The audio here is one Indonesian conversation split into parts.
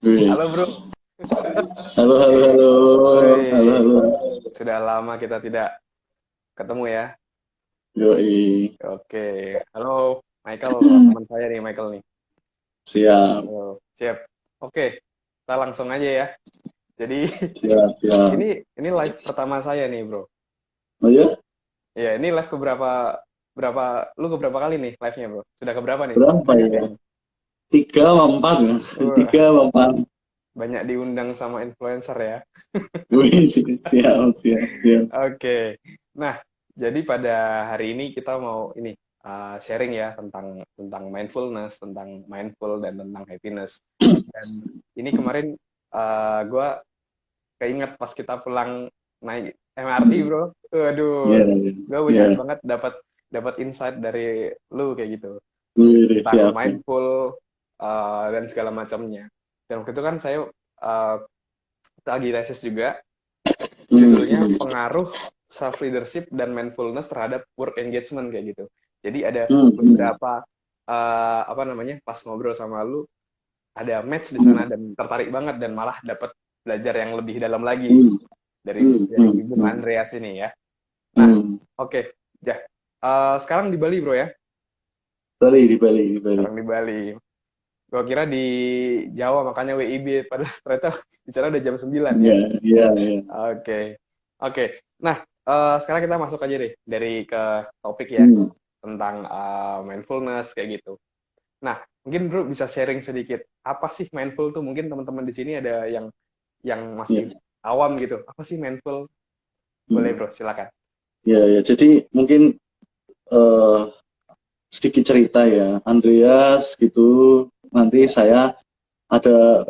Wih. Halo bro. Halo, halo, halo. Halo, Wih, halo. sudah lama kita tidak ketemu ya. Yoi. Oke, halo Michael, teman saya nih Michael nih. Siap, Halo, siap. Oke, kita langsung aja ya. Jadi siap, siap. ini live pertama saya nih bro. Oh ya? Ya ini live berapa lu keberapa kali nih live-nya bro? Sudah keberapa nih? Berapa ya? Tiga sama empat ya? Wah, Tiga sama empat. banyak diundang sama influencer ya. Wih, siap, siap, siap. Oke. Nah, jadi pada hari ini kita mau ini sharing ya tentang mindfulness, tentang mindful dan tentang happiness. Dan ini kemarin gue keinget pas kita pulang naik MRT, Hmm. bro. Iya, Waduh, iya. gue Iya. banyak banget dapat dapat insight dari lu kayak gitu Wih, tentang siap, siap. mindful dan segala macamnya. Dan waktu itu kan saya uh, lagi tesis juga. Hmm, Judulnya hmm. pengaruh self leadership dan mindfulness terhadap work engagement kayak gitu. Jadi ada Hmm, hmm. beberapa apa namanya pas ngobrol sama lu ada match di sana Hmm, dan tertarik banget dan malah dapat belajar yang lebih dalam lagi hmm. Hmm, dari hmm, Bung hmm. Andreas ini ya. Nah, Hmm. oke, ya. Sekarang di Bali bro ya. Bali, di Bali, di Bali. Sekarang di Bali. Gua kira di Jawa makanya WIB padahal ternyata di sana udah jam 9 ya. Iya, iya, iya. Oke. Oke. Nah, sekarang kita masuk aja deh dari ke topik ya Hmm, tentang mindfulness kayak gitu. Nah, mungkin Bro bisa sharing sedikit apa sih mindful tuh? Mungkin teman-teman di sini ada yang masih iya. awam gitu. Apa sih mindful? Boleh Hmm. Bro, silakan. Ya, ya. Jadi mungkin eh, sedikit cerita ya, Andreas gitu. Nanti saya ada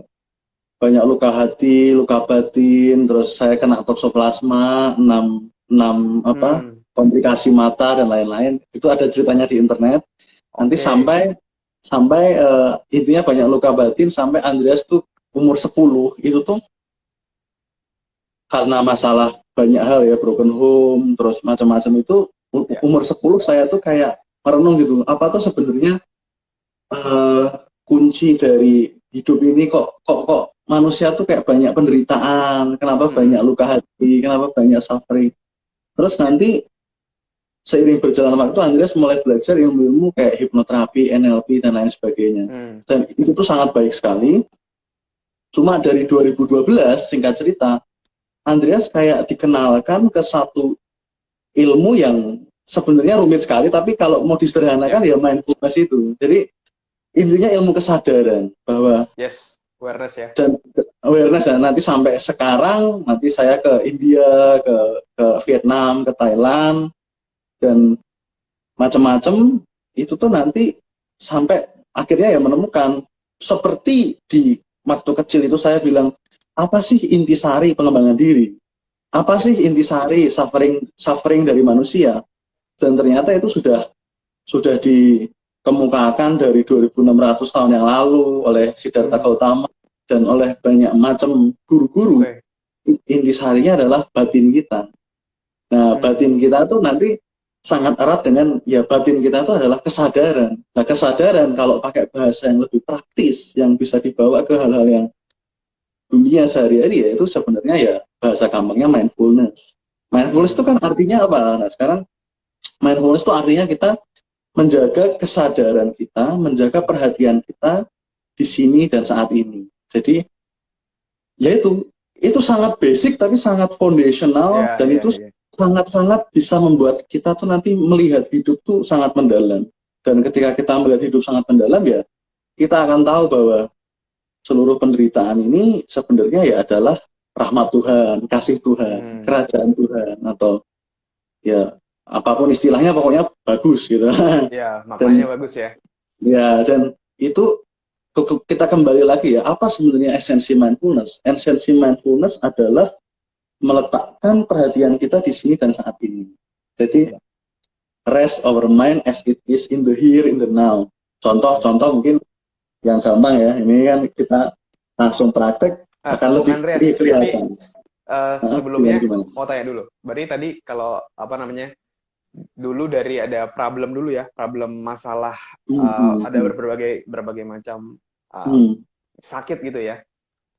banyak luka hati, luka batin, terus saya kena toksoplasma, 6 apa Hmm, komplikasi mata dan lain-lain. Itu ada ceritanya di internet. Nanti oke. sampai sampai intinya banyak luka batin sampai Andreas tuh umur 10 itu tuh karena masalah banyak hal ya, broken home, terus macam-macam itu Ya. umur 10 saya tuh kayak merenung gitu. Apa tuh sebenarnya eh, kunci dari hidup ini, kok manusia tuh kayak banyak penderitaan, kenapa banyak Hmm, luka hati, kenapa banyak suffering. Terus ya. nanti seiring berjalan waktu Andreas mulai belajar ilmu-ilmu kayak hipnoterapi, NLP dan lain sebagainya. Hmm, Dan itu tuh sangat baik sekali. Cuma dari 2012 singkat cerita, Andreas kayak dikenalkan ke satu ilmu yang sebenarnya rumit sekali, tapi kalau mau disederhanakan ya. ya mindfulness itu. Jadi intinya ilmu kesadaran bahwa Yes, awareness ya. dan awareness ya, nanti sampai sekarang nanti saya ke India, ke Vietnam, ke Thailand dan macam-macam itu tuh nanti sampai akhirnya ya menemukan seperti di waktu kecil itu saya bilang apa sih intisari pengembangan diri, apa Ya. sih intisari suffering suffering dari manusia, dan ternyata itu sudah dikemukakan dari 2600 tahun yang lalu oleh Siddhartha Hmm, Gautama dan oleh banyak macam guru-guru. oke. Intisarinya adalah batin kita. Nah, batin Hmm, kita tuh nanti sangat erat dengan ya batin kita itu adalah kesadaran. Nah, kesadaran kalau pakai bahasa yang lebih praktis yang bisa dibawa ke hal-hal yang dunia sehari-hari ya itu sebenarnya ya bahasa gampangnya mindfulness. Mindfulness itu hmm, kan artinya apa? Nah, sekarang mindfulness itu artinya kita menjaga kesadaran kita, menjaga perhatian kita di sini dan saat ini. Jadi ya itu sangat basic tapi sangat foundational ya, dan ya, itu ya. sangat-sangat bisa membuat kita tuh nanti melihat hidup tuh sangat mendalam. Dan ketika kita melihat hidup sangat mendalam ya kita akan tahu bahwa seluruh penderitaan ini sebenarnya ya adalah rahmat Tuhan, kasih Tuhan, Hmm, kerajaan Tuhan atau ya apapun istilahnya pokoknya bagus gitu. ya, maknanya Dan bagus ya. ya dan itu kita kembali lagi ya, apa sebenarnya esensi mindfulness? Esensi mindfulness adalah meletakkan perhatian kita di sini dan saat ini. Jadi Ya. rest our mind as it is in the here, in the now. Hmm. Contoh-contoh mungkin yang gampang ya, ini kan kita langsung praktek akan Bung lebih Andreas, tapi kelihatan. Nah, gimana sebelumnya gimana? mau tanya dulu. Berarti tadi kalau apa namanya dulu dari ada problem dulu ya, problem masalah Hmm, hmm, ada hmm, berbagai berbagai macam uh, hmm, sakit gitu ya.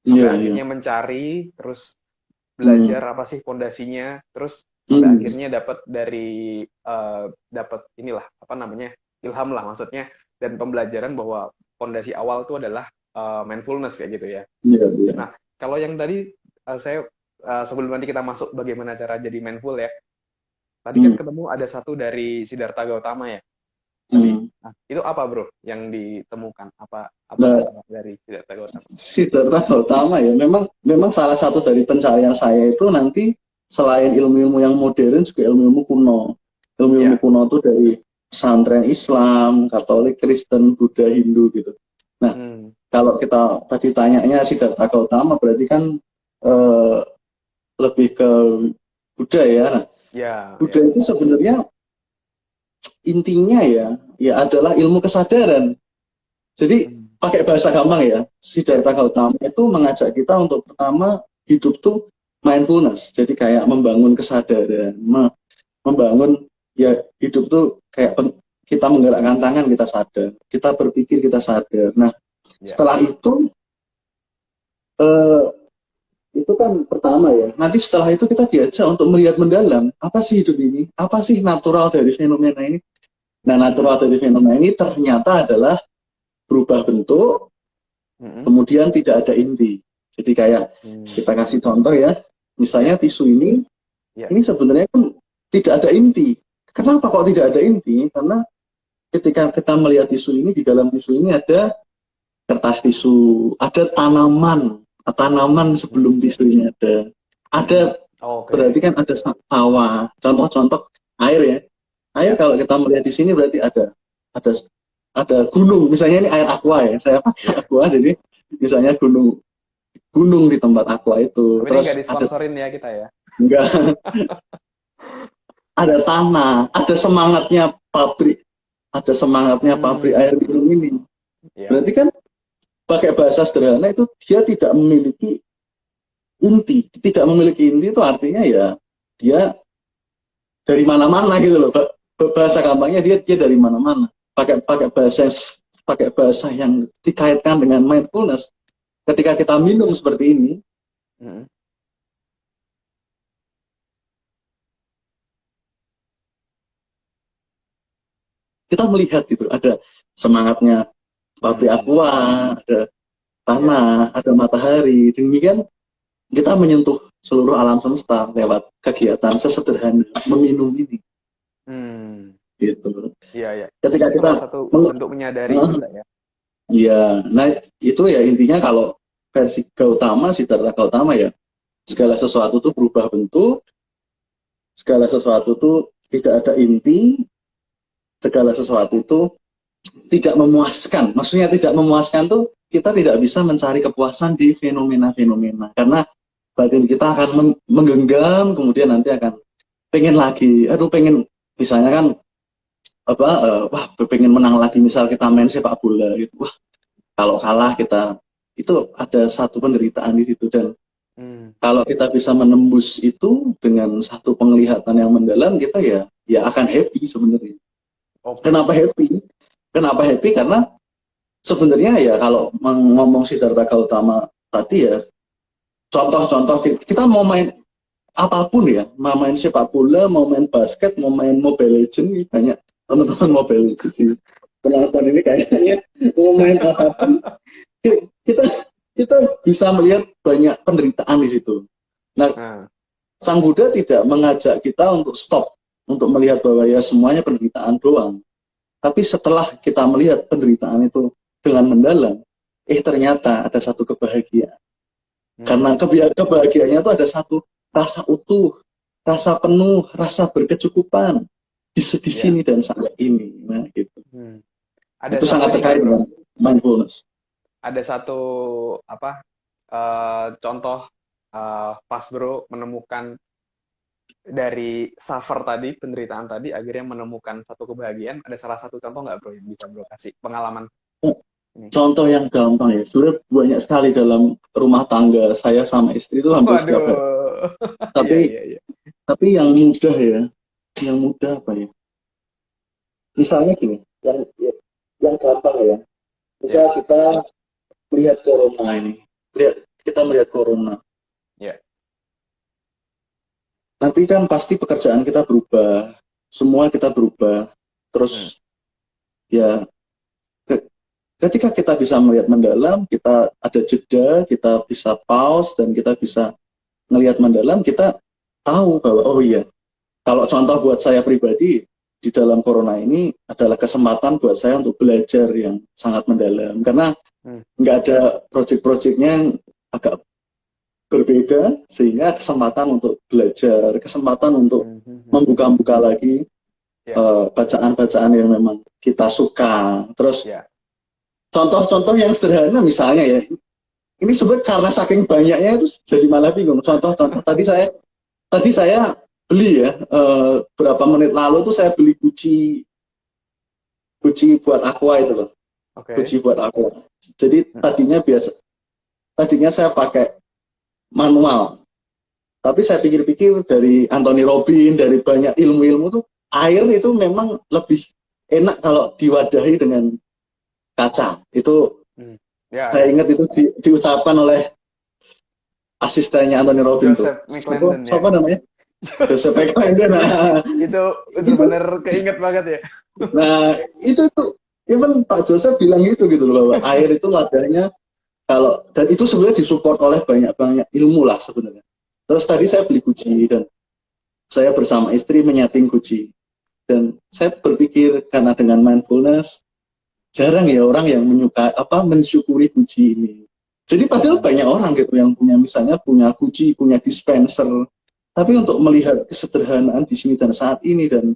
sampai Iya, iya. akhirnya mencari, terus belajar apa sih pondasinya, terus sampai Hmm. akhirnya dapat inilah apa namanya, ilham lah maksudnya, dan pembelajaran bahwa pondasi awal itu adalah mindfulness kayak gitu ya. Iya, iya. Nah, kalau yang tadi saya sebelum nanti kita masuk bagaimana cara jadi mindful ya, tadi kan Hmm. ketemu ada satu dari Siddhartha Gautama ya. Tadi, Hmm. nah, itu apa bro yang ditemukan? Apa Nah, dari Siddhartha Gautama? Siddhartha Gautama ya, memang memang salah satu dari pencarian saya itu nanti selain ilmu-ilmu yang modern juga ilmu-ilmu kuno. Ilmu-ilmu Ya, kuno itu dari pesantren Islam, Katolik, Kristen, Buddha, Hindu gitu. Nah, hmm, kalau kita tadi tanyanya Siddhartha Gautama berarti kan eh, lebih ke Buddha ya. Nah, ya, Buddha ya, itu sebenarnya intinya ya adalah ilmu kesadaran. Jadi hmm, pakai bahasa gampang ya, ya, Siddhartha Gautama itu mengajak kita untuk pertama hidup tuh mindfulness. Jadi kayak membangun kesadaran, membangun ya hidup tuh kayak kita menggerakkan tangan kita sadar, kita berpikir kita sadar. Nah, ya, setelah eh, itu kan pertama ya. Nanti setelah itu kita diajak untuk melihat mendalam, apa sih hidup ini? Apa sih natural dari fenomena ini? Nah, hmm, natural dari fenomena ini ternyata adalah berubah bentuk, hmm, kemudian tidak ada inti. Jadi kayak hmm, kita kasih contoh ya, ya, misalnya tisu ini ya, sebenarnya kan tidak ada inti. Kenapa kok tidak ada inti? Karena ketika kita melihat tisu ini, di dalam tisu ini ada kertas tisu, ada tanaman hmm, sebelum tisu ini ada berarti oke, kan ada sawah. Contoh-contoh air ya. Air ya, kalau kita melihat di sini berarti ada ada gunung. Misalnya ini air aqua ya. Saya pakai ya. aqua jadi misalnya gunung gunung di tempat aqua itu. Tapi ini nggak Terus ada disponsorin ya kita ya. enggak ada tanah, ada semangatnya pabrik air Hmm, minum ini. ya, Berarti kan pakai bahasa sederhana itu dia tidak memiliki inti. Tidak memiliki inti itu artinya ya dia dari mana-mana gitu loh. Bahasa gampangnya dia dari mana-mana. Pakai bahasa yang dikaitkan dengan mindfulness. Ketika kita minum seperti ini, hmm, kita melihat gitu ada semangatnya pabrik hmm, aqua, ada ya, tanah, ada matahari. Demikian kita menyentuh seluruh alam semesta lewat kegiatan sesederhana meminum ini hmm, gitu. iya, ya. Ketika Itu kita salah satu bentuk menyadari uh, juga ya. ya, nah itu ya intinya kalau versi Gautama, Siddhartha Gautama ya segala sesuatu itu berubah bentuk, segala sesuatu itu tidak ada inti, segala sesuatu itu tidak memuaskan. Maksudnya tidak memuaskan tuh kita tidak bisa mencari kepuasan di fenomena-fenomena karena batin kita akan menggenggam, kemudian nanti akan pengen lagi, aduh pengen misalnya kan apa wah pengen menang lagi, misal kita main sepak bola gitu, wah kalau kalah kita itu ada satu penderitaan di situ. Dan Hmm, kalau kita bisa menembus itu dengan satu penglihatan yang mendalam, kita ya akan happy sebenarnya. oke, Kenapa happy karena sebenarnya ya kalau ngomong Siddhartha Gautama tadi ya, contoh-contoh kita mau main apapun ya, mau main sepak bola, mau main basket, mau main Mobile Legends, banyak teman-teman Mobile Legends penonton ini kayaknya mau main apapun, kita kita bisa melihat banyak penderitaan di situ. Nah, nah, Sang Buddha tidak mengajak kita untuk stop, untuk melihat bahwa ya semuanya penderitaan doang. Tapi setelah kita melihat penderitaan itu dengan mendalam, ternyata ada satu kebahagiaan. Karena hmm, kebahagiaannya itu ada satu rasa utuh, rasa penuh, rasa berkecukupan di ya, sini dan saat ini. Nah, gitu. hmm. Ada Itu satu sangat ini nggak terkait bro? dengan mindfulness. Ada satu apa contoh pas bro menemukan dari suffer tadi, penderitaan tadi, akhirnya menemukan satu kebahagiaan. Ada salah satu contoh nggak bro yang bisa bro kasih pengalaman ini? Contoh yang gampang ya, sebenarnya banyak sekali dalam rumah tangga saya sama istri itu hampir setiap hari. Waduh, iya Tapi iya iya. tapi yang mudah ya, yang mudah apa ya? Misalnya gini, yang gampang ya. Ya, Misal kita melihat corona ini, lihat kita kita melihat corona. Ya. Nanti kan pasti pekerjaan kita berubah, semua kita berubah. Terus ya ketika kita bisa melihat mendalam, kita ada jeda, kita bisa pause dan kita bisa melihat mendalam, kita tahu bahwa oh iya, kalau contoh buat saya pribadi di dalam corona ini adalah kesempatan buat saya untuk belajar yang sangat mendalam karena nggak ada project-projectnya yang agak berbeda, sehingga kesempatan untuk belajar, kesempatan untuk membuka-buka lagi bacaan-bacaan yang memang kita suka. Terus contoh-contoh yang sederhana misalnya ya, ini sebenarnya karena saking banyaknya itu jadi malah bingung. Contoh-contoh tadi saya beli ya, berapa menit lalu tuh saya beli guci buat aqua itu loh. Guci buat aqua. Jadi tadinya saya pakai manual. Tapi saya pikir-pikir dari Anthony Robbins, dari banyak ilmu-ilmu tuh air itu memang lebih enak kalau diwadahi dengan kaca. Itu saya ingat itu diucapkan oleh asistennya Anthony Robbins tuh. Siapa namanya? Joseph McClendon. Nah, itu benar keinget banget ya. Nah, itu even Pak Joseph bilang gitu loh, bahwa air itu wadahnya dan itu sebenarnya disupport oleh banyak ilmu lah sebenarnya. Terus tadi saya beli guci dan saya bersama istri menyating guci. Dan saya berpikir karena dengan mindfulness jarang ya orang yang mensyukuri guci ini. Jadi padahal banyak orang gitu yang punya guci, punya dispenser. Tapi untuk melihat kesederhanaan di sini dan saat ini dan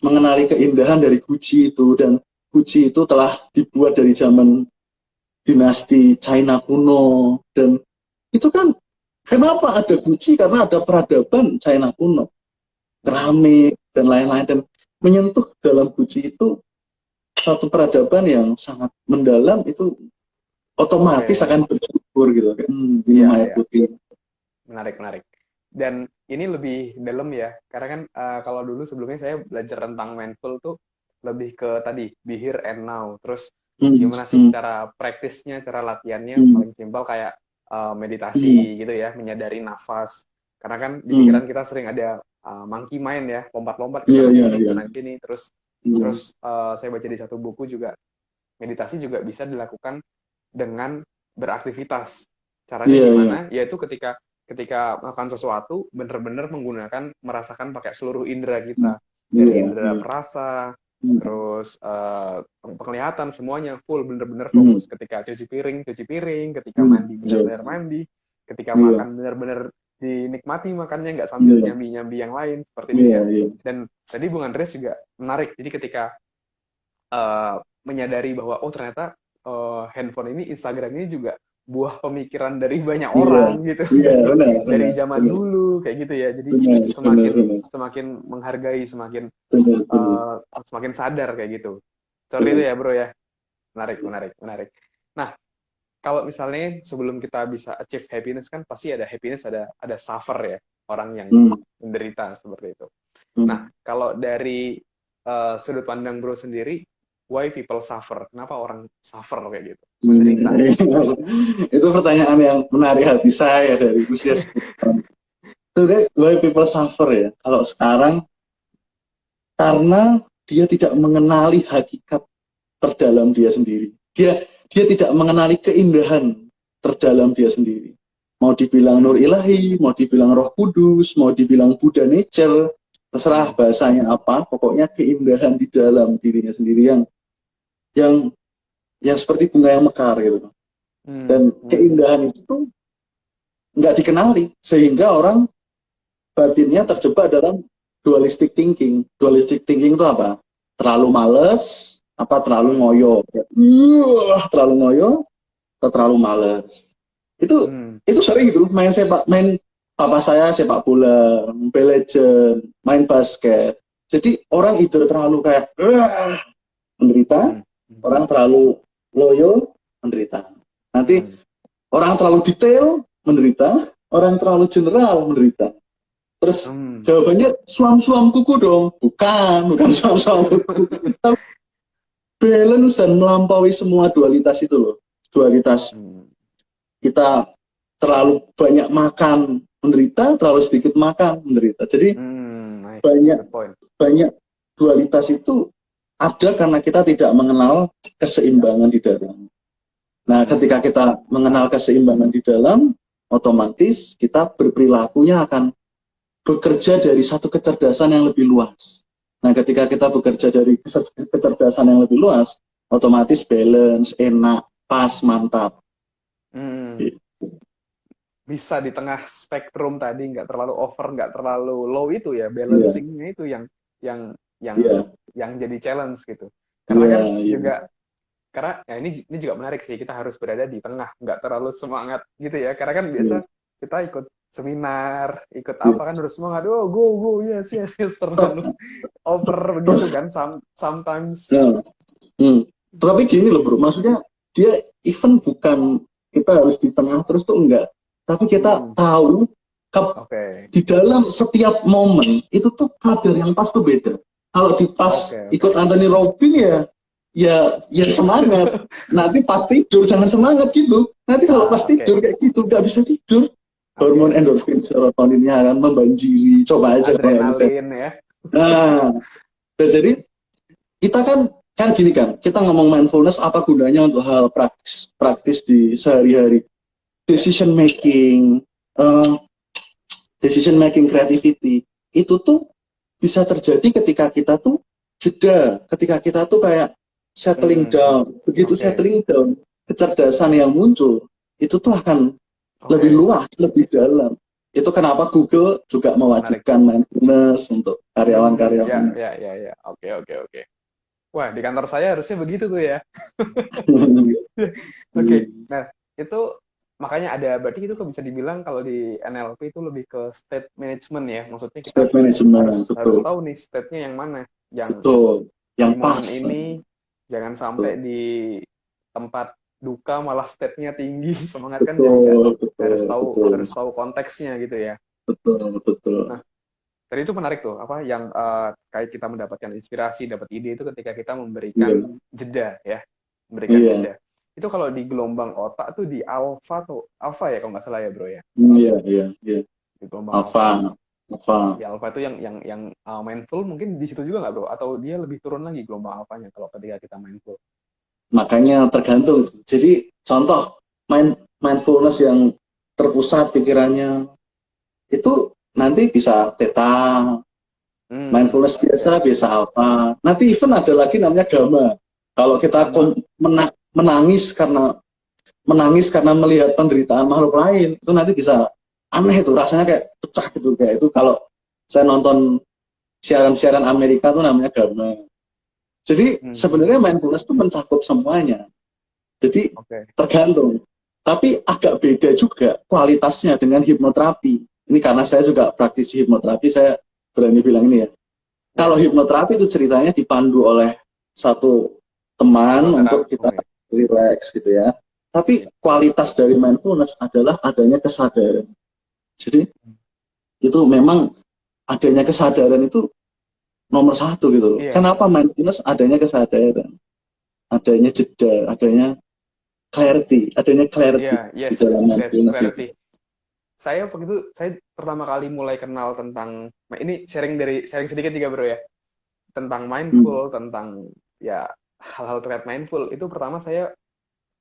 mengenali keindahan dari guci itu, dan guci itu telah dibuat dari zaman dinasti China kuno, dan itu kan kenapa ada guci? Karena ada peradaban China kuno, keramik dan lain-lain, dan menyentuh dalam guci itu satu peradaban yang sangat mendalam, itu otomatis akan bersyukur gitu kan. Minum air putih. Menarik. Dan ini lebih dalam ya, karena kan kalau dulu sebelumnya saya belajar tentang mindful tuh lebih ke tadi be here and now. Terus gimana sih cara praktisnya, cara latihannya paling simpel kayak meditasi gitu ya, menyadari nafas. Karena kan di pikiran kita sering ada monkey mind ya, lompat-lompat ke sini. Terus saya baca di satu buku juga, meditasi juga bisa dilakukan dengan beraktivitas. Caranya gimana? Yaitu ketika melakukan sesuatu, benar-benar merasakan pakai seluruh indera kita. Dari indera perasa, terus penglihatan, semuanya full, benar-benar fokus. Ketika cuci piring, ketika mandi, benar-benar mandi. Ketika makan, benar-benar dinikmati makannya, nggak sambil nyambi-nyambi yang lain, seperti ini ya. Dan tadi Bung Andreas juga menarik. Jadi ketika menyadari bahwa, oh ternyata handphone ini, Instagram ini juga buah pemikiran dari banyak orang gitu. Benar, dari zaman dulu kayak gitu ya. Jadi semakin menghargai, semakin sadar kayak gitu. Seperti itu ya, Bro ya. Menarik. Nah, kalau misalnya sebelum kita bisa achieve happiness kan pasti ada happiness, ada suffer ya, orang yang menderita seperti itu. Nah, kalau dari sudut pandang Bro sendiri, why people suffer? Kenapa orang suffer kayak gitu? Menderita. Itu pertanyaan yang menarik hati saya dari usia sekarang. Sebenarnya why people suffer ya? Kalau sekarang karena dia tidak mengenali hakikat terdalam dia sendiri. Dia tidak mengenali keindahan terdalam dia sendiri. Mau dibilang nur ilahi, mau dibilang roh kudus, mau dibilang Buddha nature, terserah bahasanya apa, pokoknya keindahan di dalam dirinya sendiri yang seperti bunga yang mekar gitu. Dan keindahan itu nggak dikenali, sehingga orang batinnya terjebak dalam dualistic thinking. Dualistic thinking itu apa? Terlalu males, terlalu ngoyo. Terlalu ngoyo, atau terlalu males. Itu sering gitu, main papa saya sepak bola, Mobile Legends, main basket. Jadi orang itu terlalu kayak menderita, orang terlalu loyo, menderita. Nanti orang terlalu detail, menderita. Orang terlalu general, menderita. Terus jawabannya suam-suam kuku dong. Bukan suam-suam kuku. Balance dan melampaui semua dualitas itu loh. Dualitas kita terlalu banyak makan menderita, terlalu sedikit makan menderita. Jadi Nice. banyak Good point. banyak dualitas itu ada karena kita tidak mengenal keseimbangan di dalam. Nah, ketika kita mengenal keseimbangan di dalam, otomatis kita berperilakunya akan bekerja dari satu kecerdasan yang lebih luas. Nah, ketika kita bekerja dari kecerdasan yang lebih luas, otomatis balance, enak, pas, mantap. Hmm. Bisa di tengah spektrum tadi, nggak terlalu over, nggak terlalu low itu ya, balancingnya itu yang Iya, yang jadi challenge gitu. Karena kan iya. juga karena ya ini juga menarik sih, kita harus berada di tengah, nggak terlalu semangat gitu ya. Karena kan biasa Iya. kita ikut seminar, ikut Iya. apa kan harus semangat, oh go yes yes yes, terlalu over begitu kan sometimes. Nah, tapi gini loh bro, maksudnya dia event bukan kita harus di tengah terus tuh enggak, tapi kita tahu Oke. di dalam setiap momen itu tuh kadar yang pas tuh beda. Kalau di pas Oke. ikut Anthony Robbins ya semangat. Nanti pas tidur jangan semangat gitu. Nanti kalau pas Oke. tidur kayak gitu nggak bisa tidur. Hormon endorfin, serotoninnya akan membanjiri. Coba aja. Adrenalin ya. Nah, jadi kita kan gini kan, kita ngomong mindfulness apa gunanya untuk hal praktis di sehari-hari. Decision making, creativity itu tuh bisa terjadi ketika kita tuh jeda, ketika kita tuh kayak settling down. Begitu settling down, kecerdasan yang muncul itu tuh akan lebih luas, lebih dalam. Itu kenapa Google juga mewajibkan mindfulness untuk karyawan-karyawan. Ya. Oke. Wah, di kantor saya harusnya begitu tuh ya. Oke. Nah, itu makanya ada, berarti itu bisa dibilang kalau di NLP itu lebih ke state management ya. Maksudnya kita State management, harus betul. tahu nih state-nya yang mana. Yang Betul. Yang di pas. momen ini jangan sampai di tempat duka malah state-nya tinggi, semangat kan jadi nggak. Harus tahu konteksnya gitu ya. Betul. Nah, tadi itu menarik tuh, apa yang kayak kita mendapatkan inspirasi, dapat ide itu ketika kita memberikan jeda ya, memberikan jeda. Itu kalau di gelombang otak tuh di alfa ya kalau nggak salah ya bro ya. Iya. Di gelombang Alpha. Di alfa itu yang mindful mungkin di situ juga nggak bro? Atau dia lebih turun lagi gelombang alfanya kalau ketika kita mindful? Makanya tergantung. Jadi contoh mindfulness yang terpusat pikirannya itu nanti bisa theta. Mindfulness biasa alpha. Nanti even ada lagi namanya gamma. Kalau kita menangis karena melihat penderitaan makhluk lain, itu nanti bisa aneh itu, rasanya kayak pecah gitu. Kayak itu kalau saya nonton siaran-siaran Amerika tuh namanya gamma. Jadi sebenarnya mindfulness itu mencakup semuanya. Jadi tergantung. Tapi agak beda juga kualitasnya dengan hipnoterapi. Ini karena saya juga praktisi hipnoterapi, saya berani bilang ini ya. Kalau hipnoterapi itu ceritanya dipandu oleh satu teman untuk kita relax gitu ya. Tapi kualitas dari mindfulness adalah adanya kesadaran. Jadi itu memang adanya kesadaran itu nomor satu gitu. Kenapa mindfulness adanya kesadaran, adanya jeda, adanya clarity di dalam mindfulness itu. Saya pertama kali mulai kenal tentang ini sharing sedikit juga bro ya, tentang mindful, tentang ya hal-hal terkait mindful itu pertama saya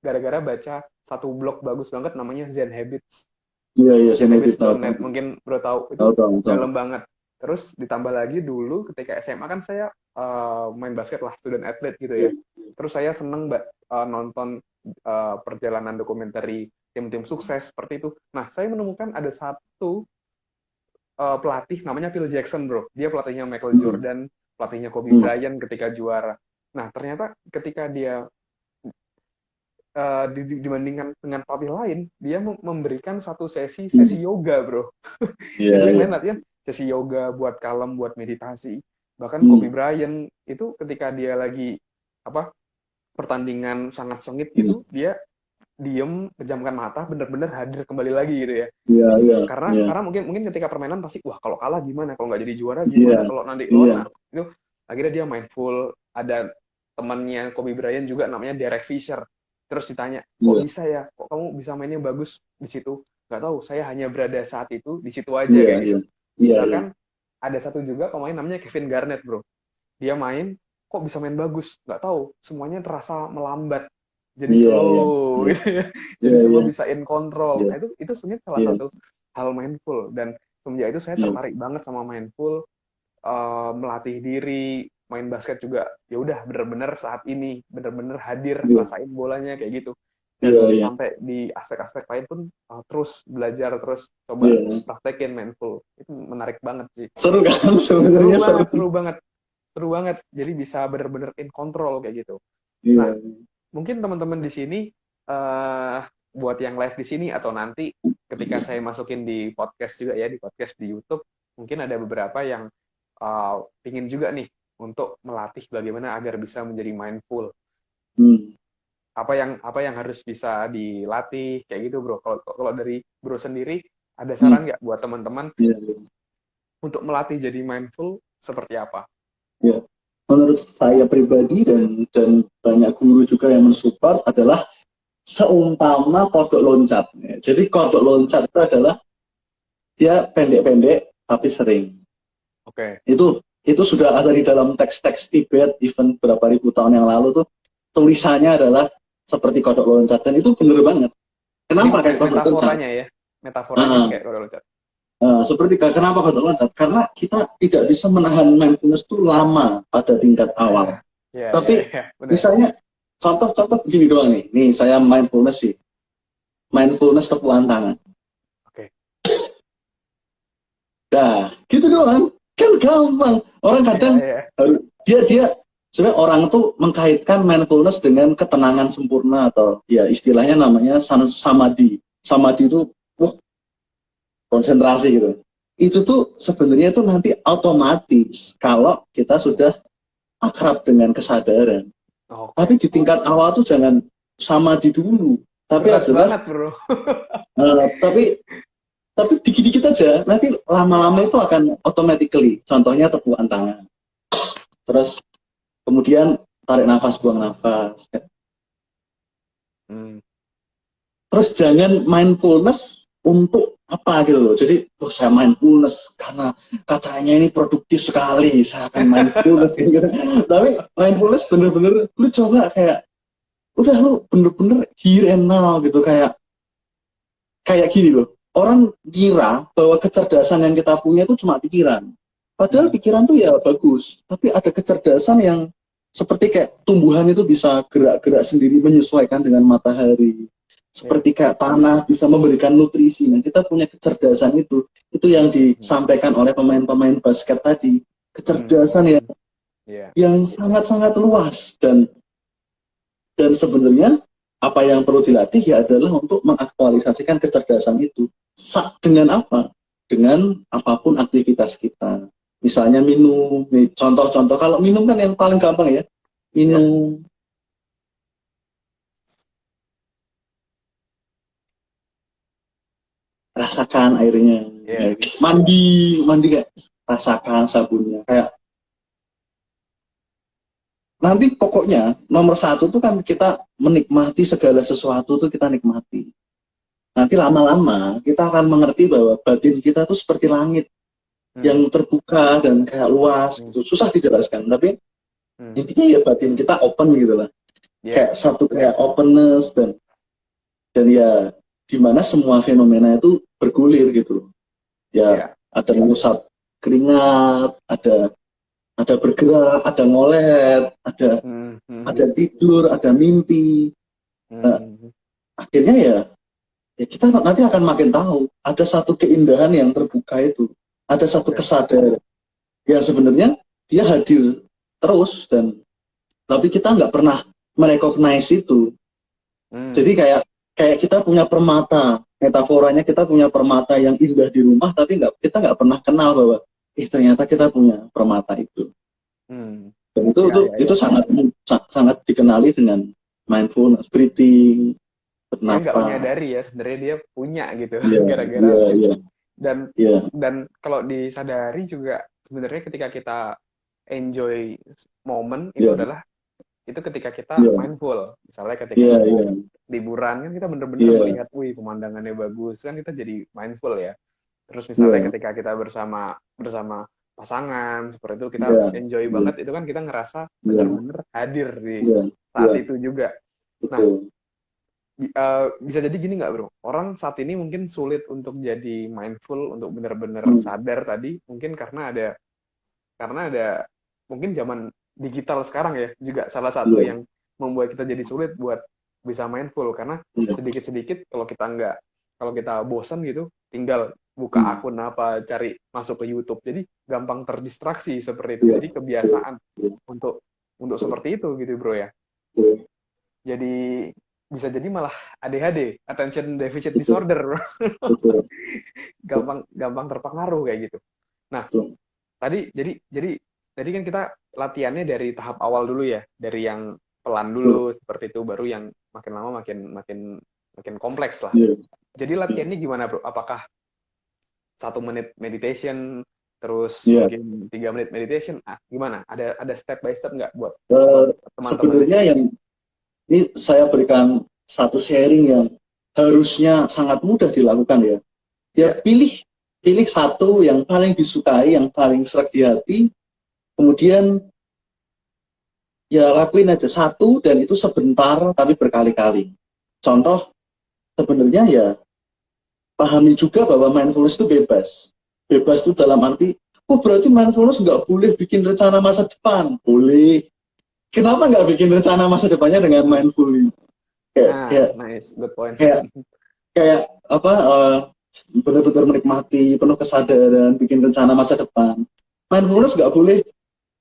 gara-gara baca satu blog bagus banget namanya Zen Habits. Iya, Zen Habits mungkin bro tahu itu dalam banget. Terus ditambah lagi dulu ketika SMA kan saya main basket lah, student athlete gitu ya. Terus saya seneng nonton perjalanan dokumenter tim-tim sukses seperti itu. Nah, saya menemukan ada satu pelatih namanya Phil Jackson, bro. Dia pelatihnya Michael Jordan, pelatihnya Kobe Bryant ketika juara. Nah, ternyata ketika dia dibandingkan dengan pelatih lain, dia memberikan satu sesi yoga, bro. Jadi lain latihan sesi yoga buat kalem, buat meditasi. Bahkan Kobe Bryant itu ketika dia lagi pertandingan sangat sengit gitu, dia diem, pejamkan mata, bener-bener hadir kembali lagi gitu ya. Karena mungkin ketika permainan pasti, wah kalau kalah gimana, kalau nggak jadi juara gimana, kalau nanti nah, itu akhirnya dia mindful. Ada temannya Kobe Bryant juga namanya Derek Fisher. Terus ditanya, kok bisa ya, kok kamu bisa mainnya bagus di situ? nggak tahu, saya hanya berada saat itu di situ aja Iya, kayak iya. gitu. Iya, iya. Bahkan ada satu juga pemain namanya Kevin Garnett, bro. Dia main kok bisa main bagus, nggak tahu, semuanya terasa melambat, jadi Iya, iya. slow Iya, gitu ya. Jadi iya, semua iya. bisa in control. Iya, Nah, itu sebenarnya salah iya. satu hal mindful, dan semenjak itu saya Iya. tertarik banget sama mindful, melatih diri, main basket juga ya udah bener-bener saat ini, bener-bener hadir, Iya, rasain bolanya kayak gitu. iya, Dan iya. sampai di aspek-aspek lain pun terus belajar, terus coba Iya. praktekin mindful. Itu menarik banget sih. Seru kan? Seru Sebenarnya seru. banget, seru banget, seru banget. Jadi bisa bener-bener in control kayak gitu. Iya. Nah, mungkin teman-teman di sini, eh buat yang live di sini atau nanti ketika saya masukin di podcast juga ya, di podcast di YouTube, mungkin ada beberapa yang pingin juga nih untuk melatih bagaimana agar bisa menjadi mindful. Hmm. Apa yang harus bisa dilatih kayak gitu, bro. Kalau dari bro sendiri ada Hmm. saran nggak buat teman-teman Iya, iya. untuk melatih jadi mindful seperti apa? Iya. Menurut saya pribadi dan banyak guru juga yang mensupport adalah seumpama kodok loncat. Ya, jadi kodok loncat itu adalah dia pendek-pendek tapi sering. Oke. Itu sudah ada di dalam teks-teks Tibet, even berapa ribu tahun yang lalu tuh tulisannya adalah seperti kodok loncat, dan itu bener banget. Ini Kenapa kayak kodok loncat? metaforanya ya, metaforanya Nah, kayak kalau loncat. seperti kenapa kodok loncat? Karena kita tidak bisa menahan mindfulness itu lama pada tingkat awal. Ya, Tapi benar. misalnya contoh begini doang nih. Nih saya mindfulness sih. Mindfulness tepuan tangan. Oke. Nah, gitu doang. Kan gampang. Orang kadang Ya. dia sebenarnya orang tuh mengkaitkan mindfulness dengan ketenangan sempurna, atau ya istilahnya namanya samadhi. Samadhi itu konsentrasi gitu. Itu tuh sebenarnya itu nanti otomatis kalau kita sudah akrab dengan kesadaran. Oke. Tapi di tingkat awal tuh jangan samadhi dulu. Tapi Berat adalah banget, bro. tapi dikit-dikit aja, nanti lama-lama itu akan automatically. Contohnya tepukan tangan. Terus kemudian tarik nafas, buang nafas. Terus jangan mindfulness untuk apa gitu loh. Jadi, saya mindfulness karena katanya ini produktif sekali, saya akan mindfulness gitu. Tapi mindfulness bener-bener lu coba kayak udah lu bener-bener here and now gitu, kayak gini loh. Orang kira bahwa kecerdasan yang kita punya itu cuma pikiran. Padahal pikiran tuh ya bagus, tapi ada kecerdasan yang seperti kayak tumbuhan itu bisa gerak-gerak sendiri menyesuaikan dengan matahari. Seperti kayak tanah bisa memberikan nutrisi. Nah, kita punya kecerdasan itu. Itu yang disampaikan oleh pemain-pemain basket tadi. Kecerdasan yang sangat-sangat luas, dan sebenarnya apa yang perlu dilatih ya adalah untuk mengaktualisasikan kecerdasan itu. Dengan apa? Dengan apapun aktivitas kita. Misalnya minum, contoh-contoh. Kalau minum kan yang paling gampang ya. Minum. Rasakan airnya. Mandi kayak rasakan sabunnya. Kayak nanti pokoknya nomor satu tuh kan kita menikmati segala sesuatu tuh kita nikmati. Nanti lama-lama kita akan mengerti bahwa batin kita tuh seperti langit yang terbuka dan kayak luas gitu. Susah dijelaskan, tapi intinya ya batin kita open gitu lah. Kayak satu kayak openness, dan ya dimana semua fenomena itu bergulir gitu. Ya ada mengusap keringat, ada bergerak, ada ngolet, ada tidur, ada mimpi. Nah, akhirnya ya kita nanti akan makin tahu ada satu keindahan yang terbuka itu, ada satu kesadaran yang sebenarnya dia hadir terus, tapi kita nggak pernah merecognize itu. Jadi kayak kita punya permata, metaforanya kita punya permata yang indah di rumah, tapi kita nggak pernah kenal bahwa ternyata kita punya permata itu. Dan itu sangat dikenali dengan mindfulness, breathing, dia nggak menyadari ya sebenarnya dia punya gitu, gara-gara dan kalau disadari juga sebenarnya ketika kita enjoy moment itu adalah itu ketika kita Iya, mindful. Misalnya ketika iya, kita iya, liburan kan kita bener-bener iya, melihat, wih pemandangannya bagus kan kita jadi mindful ya. Terus misalnya iya, ketika kita bersama bersama pasangan seperti itu kita iya, enjoy iya, banget itu kan kita ngerasa iya, bener-bener hadir di iya, saat iya, itu juga. Nah, betul. bisa jadi gini nggak bro? Orang saat ini mungkin sulit untuk jadi mindful, untuk bener-bener Hmm, sadar tadi, mungkin karena ada mungkin zaman digital sekarang ya juga salah satu iya, yang membuat kita jadi sulit buat bisa mindful karena iya, sedikit-sedikit kalau kita bosan gitu tinggal buka hmm, akun apa cari masuk ke YouTube jadi gampang terdistraksi seperti itu iya, jadi betul, kebiasaan betul, untuk betul, seperti itu gitu bro ya betul, jadi bisa jadi malah ADHD attention deficit betul, disorder bro. betul, gampang gampang terpengaruh kayak gitu nah betul. tadi kan kita latihannya dari tahap awal dulu ya, dari yang pelan Betul. dulu seperti itu, baru yang makin lama makin makin makin kompleks lah. Iya, Jadi iya, latihannya gimana bro? Apakah 1 menit meditation, terus iya. mungkin 3 menit meditation? Gimana? Ada step by step nggak buat Eh, teman-teman di sebenarnya sini? yang ini saya berikan satu sharing yang harusnya sangat mudah dilakukan ya. Ya Ya, pilih pilih satu yang paling disukai, yang paling serak di hati, kemudian ya lakuin aja satu dan itu sebentar tapi berkali-kali. Contoh sebenarnya ya pahami juga bahwa mindfulness itu bebas. Bebas itu dalam arti, oh berarti mindfulness nggak boleh bikin rencana masa depan. Boleh. Kenapa nggak bikin rencana masa depannya dengan mindful? Kayak kayak nice, good point. kayak kayak apa? Benar-benar menikmati, penuh kesadaran, bikin rencana masa depan. Ya, Mindfulness nggak boleh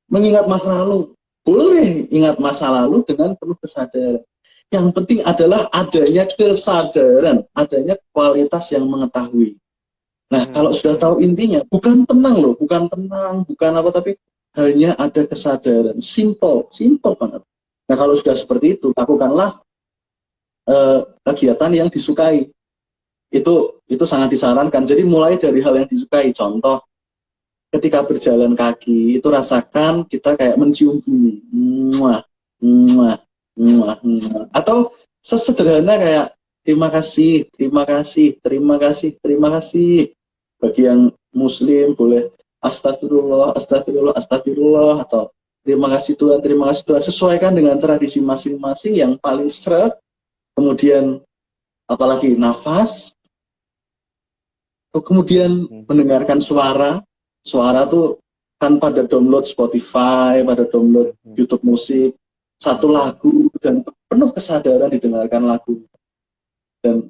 mengingat masa lalu. Boleh ingat masa lalu dengan penuh kesadaran. Yang penting adalah adanya kesadaran, adanya kualitas yang mengetahui. Nah, kalau sudah tahu intinya, bukan tenang loh, bukan tenang, bukan apa, tapi hanya ada kesadaran. Simple, simple banget. Nah, kalau sudah seperti itu, lakukanlah kegiatan yang disukai. Itu sangat disarankan. Jadi mulai dari hal yang disukai. Contoh, ketika berjalan kaki, itu rasakan kita kayak mencium bumi. Muah, muah, muah, muah. Atau sesederhana kayak terima kasih, terima kasih, terima kasih, terima kasih. Bagi yang muslim boleh astagfirullah, astagfirullah, astagfirullah, atau terima kasih Tuhan, terima kasih Tuhan. Sesuaikan dengan tradisi masing-masing yang paling seret. Kemudian apalagi nafas, kemudian mendengarkan suara. Suara tuh kan pada download Spotify, pada download YouTube musik, satu lagu dan penuh kesadaran didengarkan lagu. Dan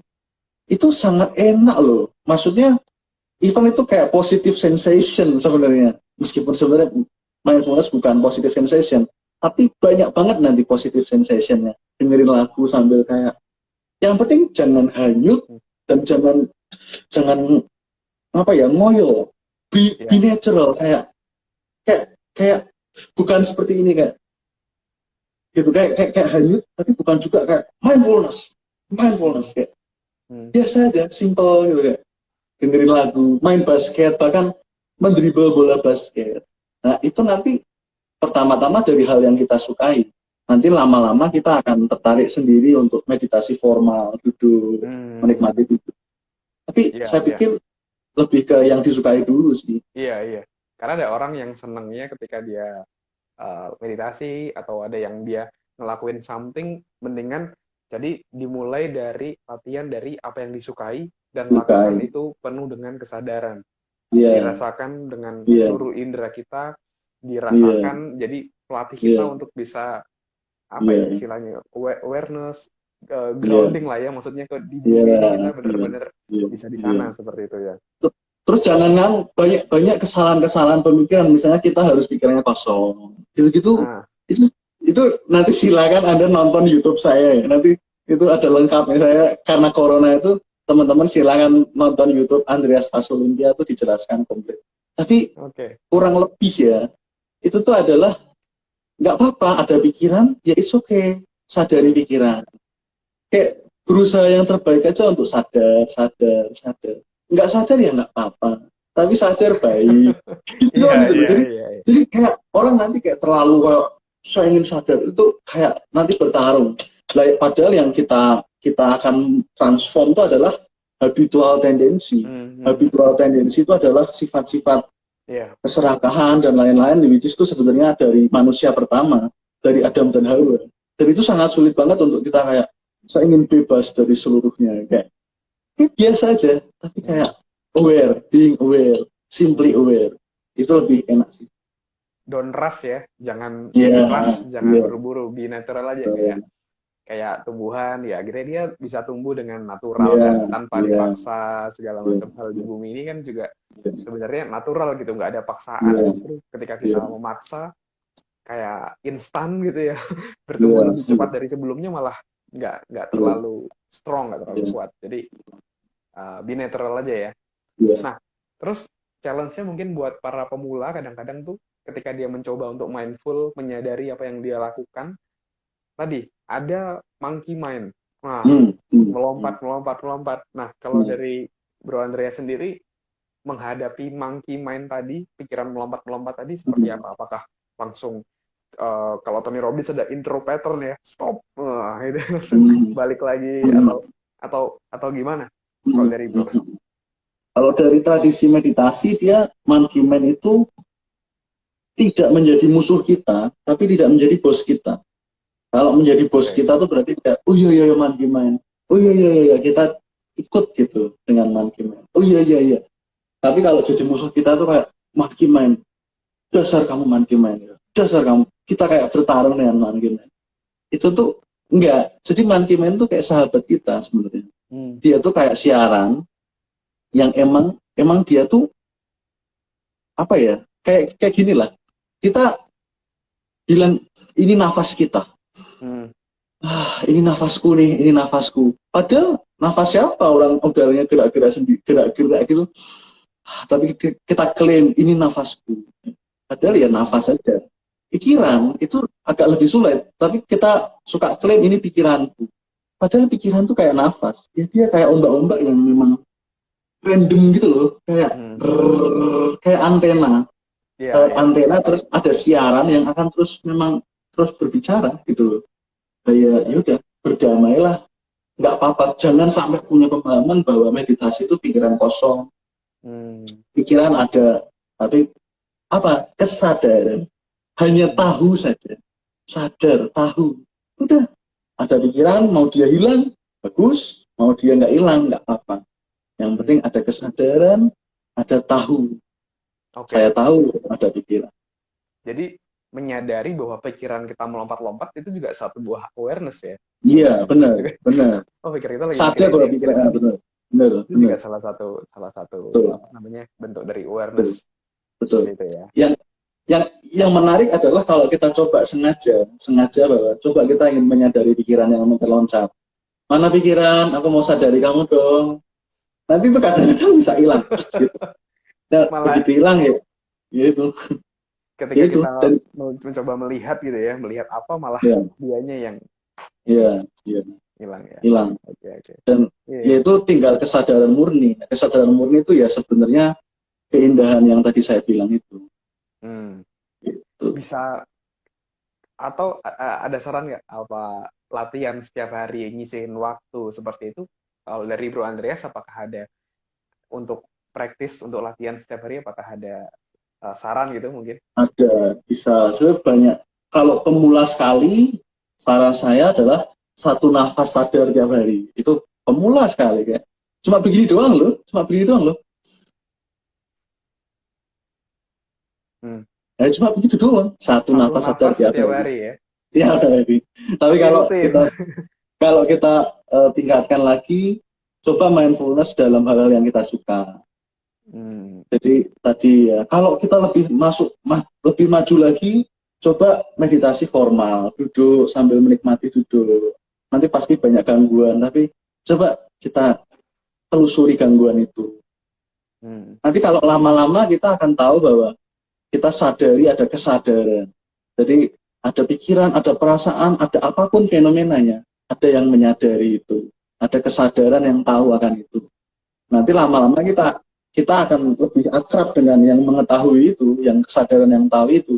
itu sangat enak loh. Maksudnya even itu kayak positive sensation sebenarnya. Meskipun sebenarnya mindfulness bukan positive sensation, tapi banyak banget nanti positive sensationnya. Dengerin lagu sambil kayak, yang penting jangan hanyut dan jangan apa ya, ngoyo. Be ya, natural, kayak kayak bukan seperti ini, kayak gitu, kayak hanyut tapi bukan juga kayak mindfulness kayak biasa aja, simple gitu, kayak dengerin lagu, main basket, bahkan mendribble bola basket. Nah, itu nanti pertama-tama dari hal yang kita sukai. Nanti lama-lama kita akan tertarik sendiri untuk meditasi formal, duduk, menikmati duduk. Tapi iya, saya iya. pikir lebih ke yang disukai dulu sih. Iya, iya. Karena ada orang yang senangnya ketika dia meditasi atau ada yang dia ngelakuin something, mendingan jadi dimulai dari latihan dari apa yang disukai dan lakukan Sukai. itu penuh dengan kesadaran. Iya, Dirasakan dengan iya, seluruh indera kita, iya, dirasakan jadi pelatih kita iya, untuk bisa apa ya iya, istilahnya awareness, iya, grounding lah ya maksudnya ke di iya, bumi ini kita iya, benar-benar iya, bisa di iya. sana seperti itu ya. Terus jangan kan banyak banyak kesalahan-kesalahan pemikiran, misalnya kita harus pikirannya kosong gitu-gitu. Nah, Itu nanti silakan Anda nonton YouTube saya ya, nanti itu ada lengkapnya. Saya karena corona itu, teman-teman silakan nonton YouTube Andreas Pasolimpia, itu dijelaskan komplit. Tapi oke. kurang lebih ya, itu tuh adalah nggak apa-apa ada pikiran, ya it's okay, sadari pikiran, kayak berusaha yang terbaik aja untuk sadar, sadar, sadar. Nggak sadar ya nggak apa-apa, tapi sadar baik. Gitu Iya, kan, gitu loh. iya, Jadi iya, iya. kayak orang nanti kayak terlalu saya ingin sadar, itu kayak nanti bertarung. Padahal yang kita akan transform itu adalah habitual tendency. Habitual tendency itu adalah sifat-sifat keserakahan dan lain-lain, which is itu sebenarnya dari manusia pertama, dari Adam dan Hawa. Dan itu sangat sulit banget untuk kita kayak, saya ingin bebas dari seluruhnya. Kayak biasa aja, tapi kayak aware, being aware, simply aware. Itu lebih enak sih. Don't rush ya, jangan Yeah, rush, jangan yeah, buru-buru, be natural aja. yeah, Kayak tumbuhan, ya akhirnya dia bisa tumbuh dengan natural yeah, kan, tanpa yeah, dipaksa segala yeah, macam hal di bumi ini kan juga sebenarnya natural gitu, nggak ada paksaan. yeah, Justru ketika kita yeah, memaksa kayak instan gitu ya, bertumbuh yeah, lebih cepat dari sebelumnya, malah nggak yeah, terlalu strong, nggak terlalu yeah, kuat. Jadi be natural aja ya. yeah. Nah, terus challenge-nya mungkin buat para pemula kadang-kadang tuh ketika dia mencoba untuk mindful, menyadari apa yang dia lakukan, tadi ada monkey mind. Nah, melompat. Nah, kalau dari Bro Andrea sendiri menghadapi monkey mind tadi, pikiran melompat tadi seperti apa? Apakah langsung kalau Tony Robbins ada intro pattern ya, stop, itu langsung balik lagi atau gimana? Kalau dari Bro? Kalau dari tradisi meditasi, dia monkey mind itu tidak menjadi musuh kita, tapi tidak menjadi bos kita. Kalau menjadi bos kita tuh berarti kayak, oh iya monkey mind, oh iya kita ikut gitu dengan monkey mind, oh iya. Tapi kalau jadi musuh kita tuh kayak monkey mind, dasar kamu monkey mind, dasar kamu, kita kayak bertarung dengan monkey mind. Itu tuh enggak. Jadi monkey mind tuh kayak sahabat kita sebenarnya. Dia tuh kayak siaran yang emang dia tuh apa ya, kayak gini lah, kita bilang ini nafas kita, ini nafasku nih, ini nafasku, padahal nafas siapa, orang udaranya gerak-gerak sendiri, gerak-gerak gitu, tapi kita klaim ini nafasku, padahal ya nafas saja. Pikiran itu agak lebih sulit, tapi kita suka klaim ini pikiranku, padahal pikiran tuh kayak nafas ya, dia kayak ombak-ombak yang memang random gitu loh, kayak antena. Antena terus ada siaran yang akan terus berbicara gitu loh. Ya udah, berdamailah, nggak apa-apa. Jangan sampai punya pemahaman bahwa meditasi itu pikiran kosong. Pikiran ada, tapi apa? Kesadaran. Hanya tahu saja. Sadar, tahu. Udah, ada pikiran, mau dia hilang, bagus. Mau dia nggak hilang, nggak apa-apa. Yang penting ada kesadaran, ada tahu. Saya tahu ada pikiran. Jadi menyadari bahwa pikiran kita melompat-lompat itu juga satu buah awareness ya. Iya, benar. Oh, pikiran kita lagi sadar bahwa pikiran, benar. Itu juga salah satu apa namanya, bentuk dari awareness. Betul. Gitu ya. Yang menarik adalah kalau kita coba sengaja bahwa coba kita ingin menyadari pikiran yang terloncat. Mana pikiran? Aku mau sadari kamu dong. Nanti itu kadang-kadang bisa hilang. Gitu. Nah, begitu hilang ya itu. Ketika kita mencoba melihat gitu ya, melihat apa malah dianya yang hilang ya. Hilang. Dan ya itu tinggal kesadaran murni. Kesadaran murni itu ya sebenarnya keindahan yang tadi saya bilang itu. Gitu. Bisa atau ada saran nggak apa latihan setiap hari nyisihin waktu seperti itu? Kalau dari Bro Andreas, apakah ada untuk praktis untuk latihan setiap hari, apakah ada saran gitu mungkin? Ada, bisa. Sebenarnya banyak. Kalau pemula sekali, saran saya adalah 1 nafas sadar tiap hari. Itu pemula sekali kayak. Cuma begini doang loh. Ya, cuma begitu doang. 1 nafas sadar tiap hari ya. Ya, tapi kalau kita tingkatkan lagi, coba mindfulness dalam hal-hal yang kita suka. Jadi tadi ya, kalau kita lebih maju lagi, coba meditasi formal, duduk sambil menikmati duduk. Nanti pasti banyak gangguan, tapi coba kita telusuri gangguan itu. Nanti kalau lama-lama kita akan tahu bahwa kita sadari ada kesadaran. Jadi ada pikiran, ada perasaan, ada apapun fenomenanya, ada yang menyadari itu, ada kesadaran yang tahu akan itu. Nanti lama-lama kita akan lebih akrab dengan yang mengetahui itu, yang kesadaran yang tahu itu.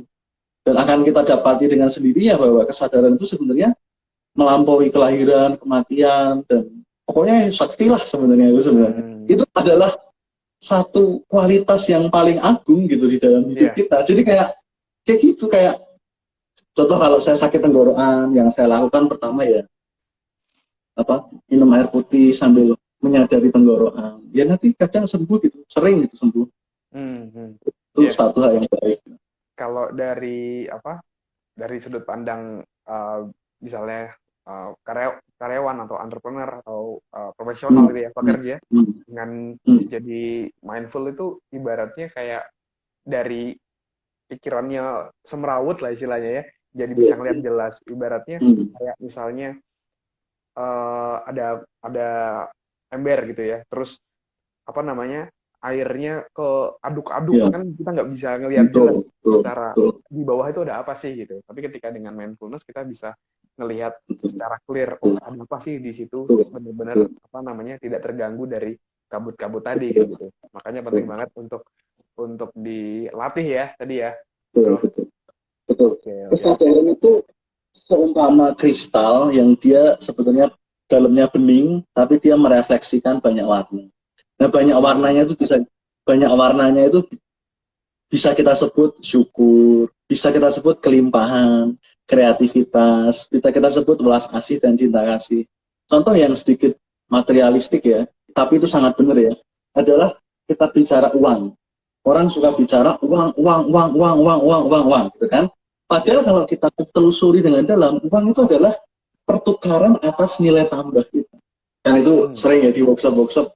Dan akan kita dapati dengan sendirinya bahwa kesadaran itu sebenarnya melampaui kelahiran, kematian, dan pokoknya sakti lah sebenarnya itu sebenarnya. Itu adalah satu kualitas yang paling agung gitu di dalam hidup kita. Jadi kayak gitu, kayak contoh kalau saya sakit tenggorokan, yang saya lakukan pertama ya minum air putih sambil menyadari tenggorokan. Ya nanti kadang sembuh gitu, sering gitu sembuh. Itu satu hal yang baik. Kalau dari dari sudut pandang misalnya karyawan atau entrepreneur atau profesional gitu ya, pekerja dengan jadi mindful itu ibaratnya kayak dari pikirannya semrawut lah istilahnya ya, jadi bisa ngeliat jelas. Ibaratnya kayak misalnya ada ember gitu ya, terus airnya ke aduk-aduk kan kita nggak bisa ngelihat jelas secara di bawah itu ada apa sih gitu. Tapi ketika dengan mindfulness kita bisa ngelihat secara clear, ada apa sih di situ, benar-benar tidak terganggu dari kabut-kabut tadi gitu. Makanya penting banget untuk dilatih ya tadi ya. Betul. Kesadaran itu seumpama kristal yang dia sebetulnya dalamnya bening, tapi dia merefleksikan banyak warna. Nah, banyak warnanya itu bisa kita sebut syukur, bisa kita sebut kelimpahan, kreativitas, bisa kita sebut welas asih dan cinta kasih. Contoh yang sedikit materialistik ya, tapi itu sangat benar ya, adalah kita bicara uang. Orang suka bicara uang, gitu kan? Padahal kalau kita telusuri dengan dalam, uang itu adalah pertukaran atas nilai tambah kita. Dan itu sering ya di workshop-workshop.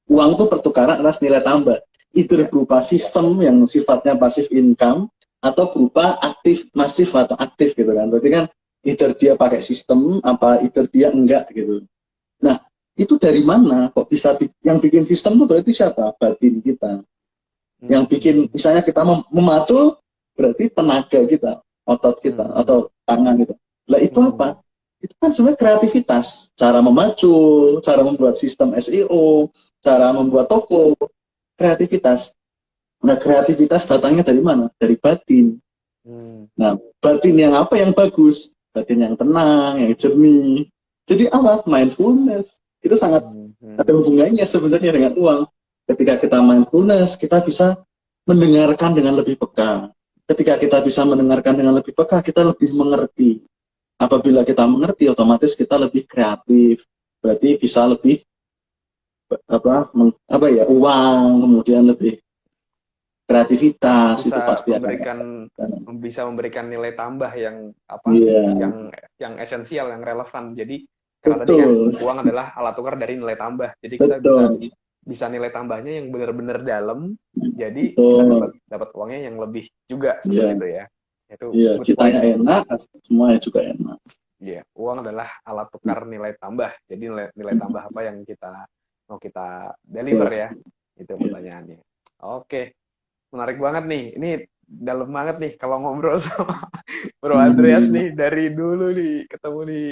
Uang itu pertukaran atas nilai tambah. Itu berupa sistem yang sifatnya passive income atau berupa aktif, masif atau aktif gitu kan. Berarti kan either dia pakai sistem, either dia enggak gitu. Nah, itu dari mana kok bisa yang bikin sistem itu berarti siapa? Batin kita. Yang bikin misalnya kita memacul berarti tenaga kita, otot kita atau tangan kita. Lah itu apa? Itu kan sebenarnya kreativitas, cara memacul, cara membuat sistem SEO, cara membuat toko, kreativitas. Nah, kreativitas datangnya dari mana? Dari batin. Nah, batin yang apa yang bagus? Batin yang tenang, yang jernih. Jadi apa? Mindfulness. Itu sangat ada hubungannya sebenarnya dengan uang. Ketika kita mindfulness, kita bisa mendengarkan dengan lebih peka. Ketika kita bisa mendengarkan dengan lebih peka, kita lebih mengerti. Apabila kita mengerti, otomatis kita lebih kreatif. Berarti bisa lebih uang, kemudian lebih kreativitas bisa itu pasti bisa memberikan nilai tambah yang yang esensial, yang relevan. Jadi karena tadi kan uang adalah alat tukar dari nilai tambah. Jadi kita bisa nilai tambahnya yang benar-benar dalam. Jadi kita dapat uangnya yang lebih juga gitu ya. Itu kitanya enak, semuanya juga enak. Iya, uang adalah alat tukar nilai tambah. Jadi nilai tambah apa yang mau kita deliver ya. Itu pertanyaannya. Oke. Menarik banget nih. Ini dalam banget nih kalau ngobrol sama Bro Andreas nih dari dulu nih ketemu di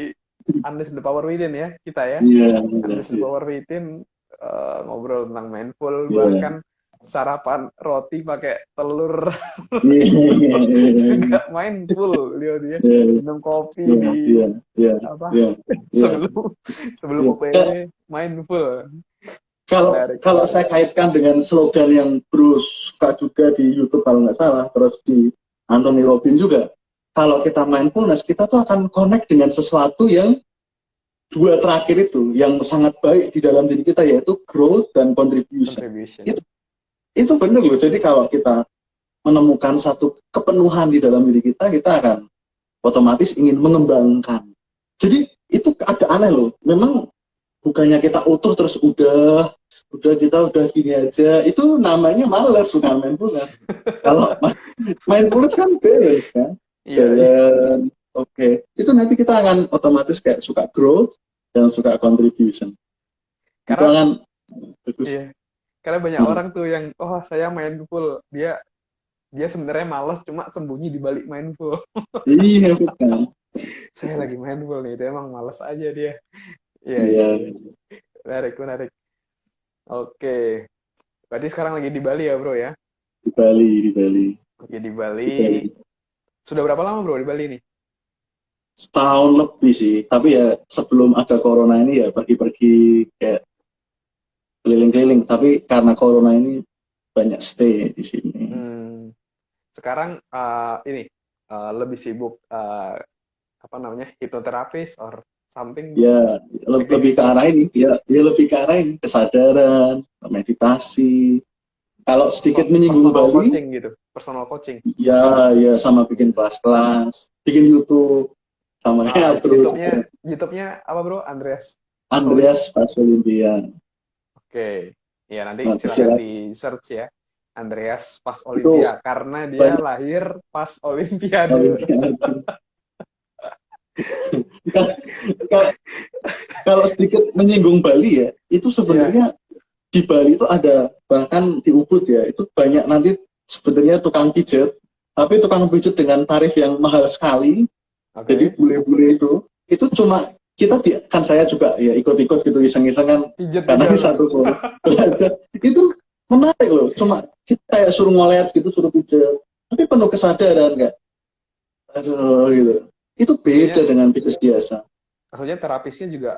Unleash the Power Within ya kita ya. Unleash the Power Within ngobrol tentang mindful, bahkan sarapan roti pakai telur. Juga mindful dia minum kopi sebelum UPW mindful. Kalau saya kaitkan dengan slogan yang Bruce suka juga di YouTube kalau nggak salah, terus di Anthony Robbins juga, kalau kita mindfulness, kita tuh akan connect dengan sesuatu yang dua terakhir itu, yang sangat baik di dalam diri kita, yaitu growth dan contribution. Itu benar loh. Jadi kalau kita menemukan satu kepenuhan di dalam diri kita, kita akan otomatis ingin mengembangkan. Jadi itu ada aneh loh. Memang bukannya kita utuh terus udah kita udah gini aja, itu namanya malas, bukan mindfulness. Kalau mindfulness kan balance kan, balance. Oke. Itu nanti kita akan otomatis kayak suka growth dan suka contribution. Itu akan bagus. Iya. Karena banyak orang tuh yang saya mindful, dia sebenarnya malas, cuma sembunyi di balik mindful. Iya betul. Saya lagi mindful nih, itu emang malas aja dia. Iya. Menarik. Oke. Berarti sekarang lagi di Bali ya, Bro ya? Di Bali. Lagi di Bali. Sudah berapa lama bro di Bali ini? Setahun lebih sih, tapi ya sebelum ada corona ini ya pergi-pergi kayak keliling-keliling, tapi karena corona ini banyak stay di sini. Hmm, sekarang ini lebih sibuk apa namanya hipnoterapis or something Ya lebih ke activity arah ini, ya lebih ke arah ini, kesadaran, meditasi. Kalau sedikit menyinggung personal Bali, coaching gitu, personal coaching. ya sama bikin kelas-kelas, bikin YouTube, sama kayak bro YouTube-nya apa bro? Andreas Pasolini. Andreas pas Olimpia. Oke, ya nanti Nanti silakan silakan. di search ya, Andreas pas Itu Olimpia karena dia banyak lahir pas Olimpiade. Olimpiade. Kalau kalau sedikit menyinggung Bali ya, itu Iya, sebenarnya di Bali itu ada, bahkan di Ubud ya, itu banyak nanti sebenarnya tukang pijat, tapi tukang pijat dengan tarif yang mahal sekali. Jadi oke. bule-bule itu cuma kita kan saya juga ya ikut-ikut gitu iseng-iseng kan, Pijet karena juga di bro. satu kok belajar itu menarik loh. Cuma kita kayak suruh ngolet gitu, suruh pijat, tapi penuh kesadaran kayak aduh gitu. Itu beda Maksudnya, dengan pijat biasa. maksudnya terapisnya juga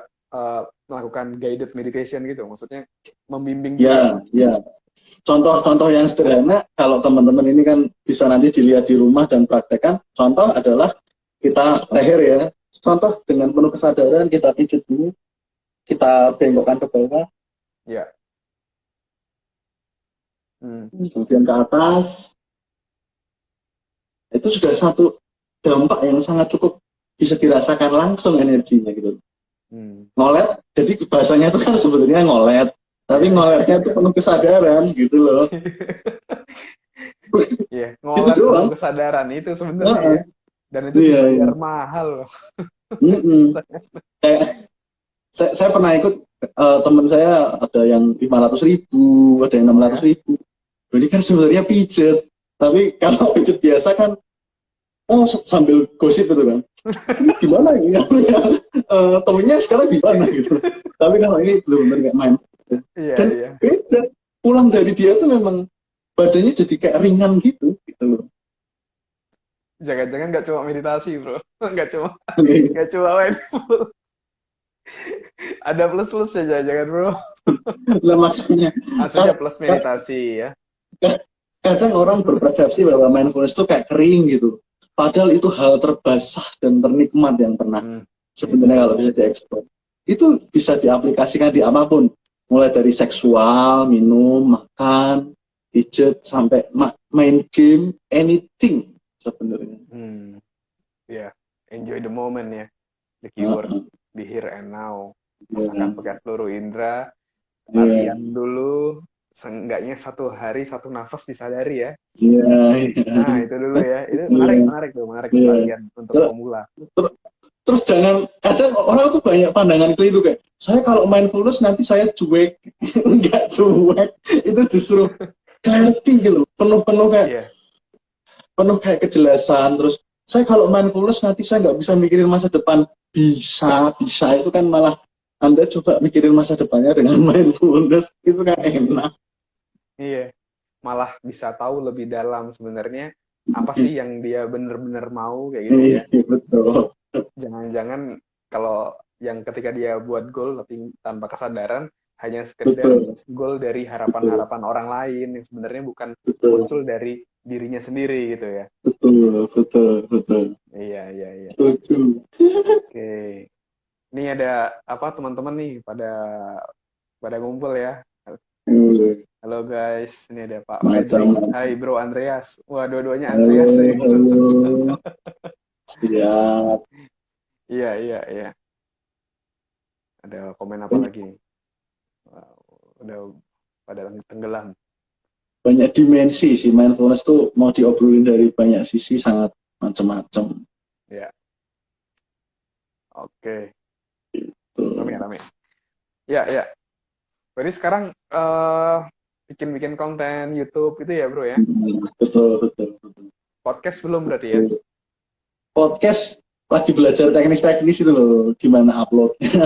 melakukan guided meditation gitu. Maksudnya membimbing juga. Ya. Contoh-contoh yang sederhana, kalau teman-teman ini kan bisa nanti dilihat di rumah dan praktekkan. Contoh adalah kita leher ya. Contoh dengan penuh kesadaran kita pijat dulu, kita bengkokkan ke bawah, Ya. Hmm. kemudian ke atas. Itu sudah satu dampak yang sangat cukup bisa dirasakan langsung energinya gitu. Hmm. Ngolet, jadi bahasanya itu kan sebenarnya ngolet, tapi Ya. ngoletnya itu penuh kesadaran gitu loh. Iya, Itu ngolet penuh doang. kesadaran itu sebenarnya Uh-uh. ya. Dan itu Iya, iya. dibayar mahal loh. Mm-mm. Kayak saya pernah ikut, teman saya ada yang 500.000, ada yang 600 Ya. ribu. Ini kan sebenarnya pijet, tapi kalau pijet biasa kan, oh sambil gosip gitu kan, ini gimana ini ya, temennya sekarang gimana gitu. Tapi kalau ini benar-benar kayak main, Iya, dan iya. beda, pulang dari dia tuh memang badannya jadi kayak ringan gitu loh. Jangan-jangan nggak cuma meditasi, bro. Nggak cuma mindful. Ada plus-plus ya, jangan, bro. Nah, makanya Maksudnya plus meditasi ya. kadang orang berpersepsi bahwa mindfulness itu kayak kering gitu, padahal itu hal terbasah dan ternikmat yang pernah Hmm. sebenarnya kalau bisa diekspor. Itu bisa diaplikasikan di apapun, mulai dari seksual, minum, makan, pijat, sampai main game, anything sebenarnya. Hmm. Ya, enjoy the moment ya. The keyword Uh-uh. be here and now. Yeah. Rasakan pakai seluruh indera. Iya, Latihan dulu. Seenggaknya satu hari satu nafas disadari ya. iya, Nah, itu dulu ya. Itu iya, menarik, menarik tuh, menarik tuh iya. latihan untuk pemula. Terus jangan, kadang orang tuh banyak pandangan keliru kayak, saya kalau mindfulness nanti saya cuek. Enggak cuek, itu justru clarity gitu, Iya, penuh kayak kejelasan. Terus saya kalau mindfulness nanti saya nggak bisa mikirin masa depan. Bisa itu kan malah Anda coba mikirin masa depannya dengan mindfulness, itu kan enak. iya. Malah bisa tahu lebih dalam sebenarnya apa sih yang dia bener-bener mau kayak gitu ya. Betul, Jangan-jangan kalau yang ketika dia buat goal tapi tanpa kesadaran hanya sekedar betul, goal dari betul, harapan-harapan orang lain yang sebenarnya bukan betul, muncul dari dirinya sendiri gitu ya. betul, betul, betul. Iya, iya, iya. Setuju. Oke. Ini ada apa teman-teman nih pada pada ngumpul ya. Halo guys, ini ada Pak Febri. Macam Hai Bro Andreas. Wah, dua-duanya halo, Andreas ya. halo, siap. Iya, iya, iya. Ada komen apa lagi nih? Wow, udah pada tenggelam. Banyak dimensi sih mindfulness tuh, mau diobrolin dari banyak sisi, sangat macam-macam. Ya, oke. Rame, Tuh. rame. Ya, ya. Berarti sekarang bikin-bikin konten YouTube itu ya, Bro ya? Betul, betul, betul. Podcast belum berarti ya? Podcast lagi belajar teknis-teknis itu loh, gimana uploadnya,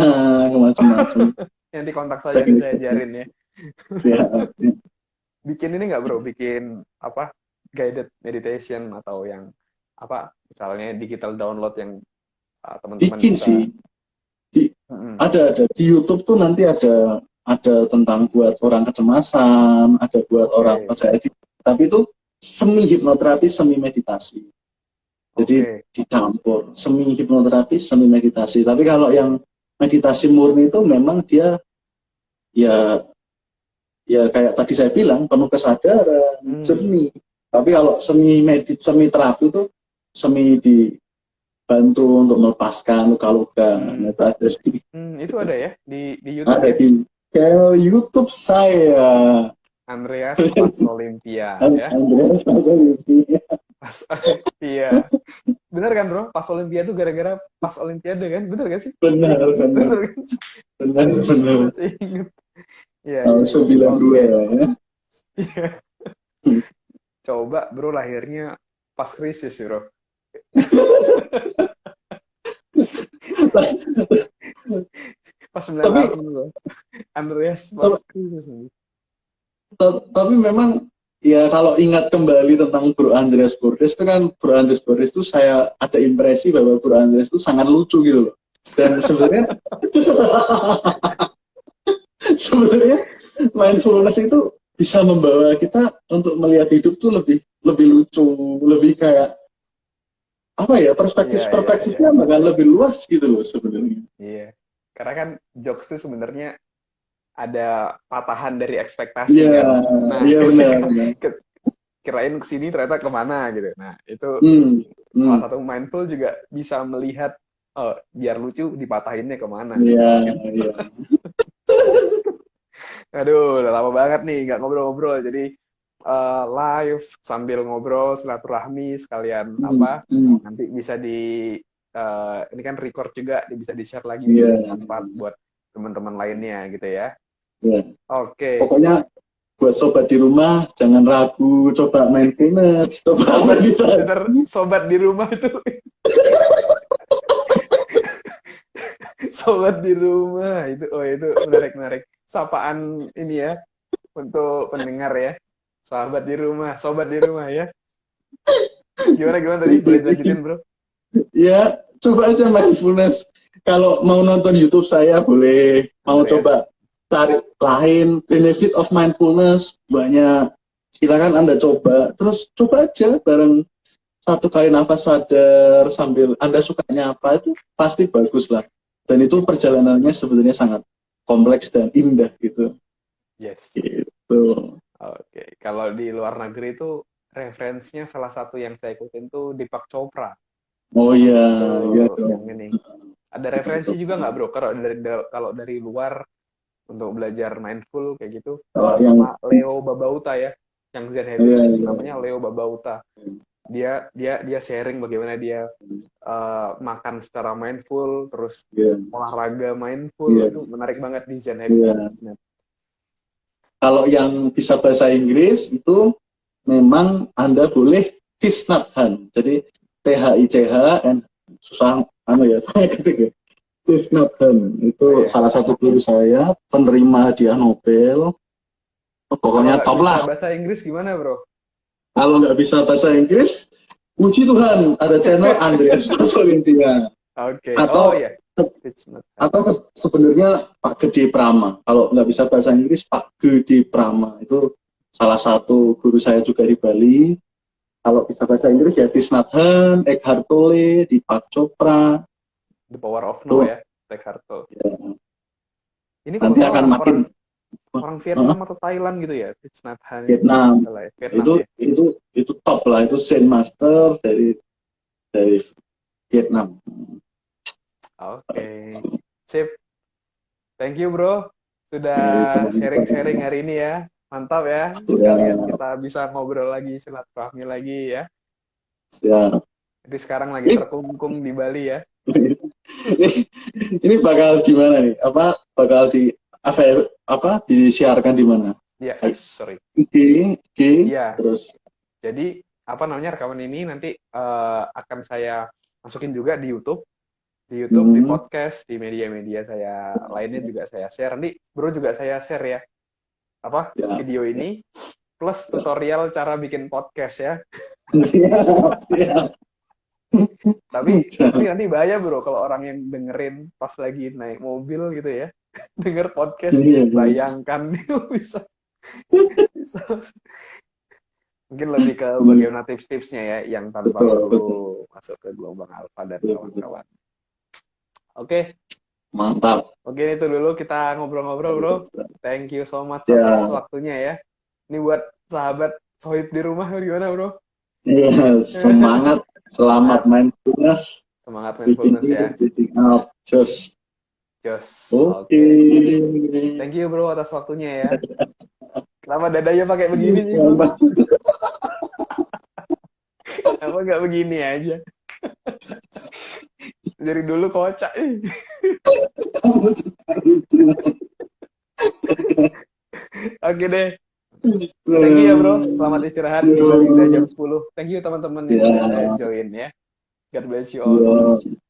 macam-macam Nanti kontak saja, nanti saya teknis-teknis. ajarin ya. Siap. Bikin ini nggak, Bro? Bikin apa? Guided meditation atau yang apa misalnya digital download yang teman-teman Bikin bisa. sih. Mm-mm. Ada di YouTube tuh nanti ada tentang buat orang kecemasan, ada buat orang Oke, percaya diri. Tapi itu semi hipnoterapi, semi meditasi. Jadi oke. dicampur semi hipnoterapi, semi meditasi. Tapi kalau yang meditasi murni itu memang dia ya ya kayak tadi saya bilang penuh kesadaran, Hmm, jernih. Tapi kalau semi terapi itu semi dibantu untuk melepaskan luka-luka. Nah, hmm, itu ada sih. itu ada ya di YouTube Ada ya. di channel YouTube saya. Andreas Pas Olimpia ya. Andreas Mazaliti. Pas Olimpia. Bener kan bro? Pas Olimpia tuh gara-gara pas Olimpiade kan? Bener gak sih? Benar, benar, Bener kan? benar, Gue benar. masih inget. Iya, Tahun iya, iya. 92 Oke. ya. Iya. Coba bro lahirnya pas krisis bro. Pas tapi 98 bro. Andreas pas tapi krisis nih. tapi memang ya kalau ingat kembali tentang Bro Andreas Bordes itu kan Bro Andreas Bordes itu saya ada impresi bahwa Bro Andreas itu sangat lucu gitu loh. Dan sebenarnya sebenarnya mindfulness itu bisa membawa kita untuk melihat hidup tuh lebih lebih lucu, lebih kayak apa ya, Iya, iya, iya. perspektifnya bakal lebih luas gitu loh sebenarnya. Iya. Karena kan jokes itu sebenarnya ada patahan dari ekspektasi Iya, kan. Nah, iya benar, ketika benar. kirain kesini ternyata kemana gitu. Nah, itu Hmm, salah hmm. satu mindful juga bisa melihat oh, biar lucu dipatahinnya kemana. Iya, Gitu. iya. Aduh, udah lama banget nih nggak ngobrol-ngobrol. Jadi live sambil ngobrol silaturahmi sekalian Hmm, apa hmm. nanti bisa ini kan record juga bisa di-share lagi Iya, bisa bermanfaat buat teman-teman lainnya gitu ya. iya. Oke. Pokoknya buat sobat di rumah jangan ragu, coba mindfulness, coba Sobat, meditasi. bener, sobat di rumah itu, sobat di rumah itu, oh itu menarik menarik. Sapaan ini ya untuk pendengar ya, sahabat di rumah, sobat di rumah ya. Gimana gimana tadi? Boleh dilanjutin bro? Ya, coba aja mindfulness. Kalau mau nonton YouTube saya boleh, mau Andreas? coba cari lain benefit of mindfulness banyak. Silakan Anda coba. Terus coba aja bareng satu kali nafas sadar sambil Anda sukanya apa itu pasti bagus lah. Dan itu perjalanannya sebenarnya sangat kompleks dan indah gitu. Yes. Gitu. Oke. Kalau di luar negeri itu referensinya salah satu yang saya ikutin tuh Deepak Chopra. Oh iya, iya Tuh dong. yang ini. Ada referensi juga nggak bro? Kalau dari luar untuk belajar mindful kayak gitu Kalau yang sama Leo Babauta ya yang Zen iya, Habits iya. namanya Leo Babauta dia sharing bagaimana dia makan secara mindful terus Iya, olahraga mindful iya, itu menarik banget di Zen Habits. iya. Kalau yang bisa bahasa Inggris itu memang Anda boleh Thich Nhat Hanh. Jadi THICH susah ya saya ketik ya. Thich Nhat Hanh Oh itu ya, salah satu guru saya, penerima hadiah Nobel. kalau Pokoknya nggak top bisa lah. bahasa Inggris gimana bro? Kalau nggak bisa bahasa Inggris, puji Tuhan ada channel Andreas Olimpia. Oke, oh Atau ya, It's not atau sebenarnya Pak Gede Prama. Kalau nggak bisa bahasa Inggris, Pak Gede Prama itu salah satu guru saya juga di Bali. Kalau bisa bahasa Inggris ya Thich Nhat Hanh, Eckhart Tolle, Deepak Chopra. The Power of No Itu ya, Eckhart Tolle. ya, Ini kalau nanti salah akan orang makin orang orang Vietnam atau Thailand gitu ya, It's not Han itu Vietnam. salah ya. Vietnam Itu ya. itu top lah, itu Zen Master dari Vietnam. Oke, sip. Thank you bro, sudah sharing-sharing Ya, hari ini ya. Mantap ya, sekalian ya, kita bisa ngobrol lagi, silaturahmi lagi ya. ya. Jadi sekarang lagi Ini, terkungkung di Bali ya. ini, ini bakal gimana nih? Apa bakal apa disiarkan di mana? Ya, sorry. IG, IG, Iya, terus jadi apa namanya rekaman ini nanti akan saya masukin juga di YouTube, di hmm, podcast, di media-media saya lainnya juga saya share. Nanti bro juga saya share ya, apa ya, video ya. ini plus tutorial cara bikin podcast ya. Siap, siap. Tapi nanti bahaya bro kalau orang yang dengerin pas lagi naik mobil gitu ya, denger podcast, Iya, iya. bayangkan itu bisa mungkin lebih ke Iya, bagaimana tips-tipsnya ya yang tanpa betul, perlu betul, masuk ke gelombang alfa dan betul, betul. kawan-kawan. Oke, Mantap. oke itu dulu kita ngobrol-ngobrol bro. Thank you so much atas Ya, waktunya ya. Ini buat sahabat Sohib di rumah gimana bro? iya, semangat, selamat Semangat, mindfulness, semangat breathing mindfulness ya. in, breathing out, just. Jos, Oke. oke. Thank you bro atas waktunya ya. Kenapa dadanya pakai begini sih bro? Kenapa nggak begini aja? Dari dulu kocak. Oke deh. Thank you ya bro. Selamat istirahat. Kembali udah jam 10. Thank you teman-teman yang udah Ya, join ya. God bless you all. ya.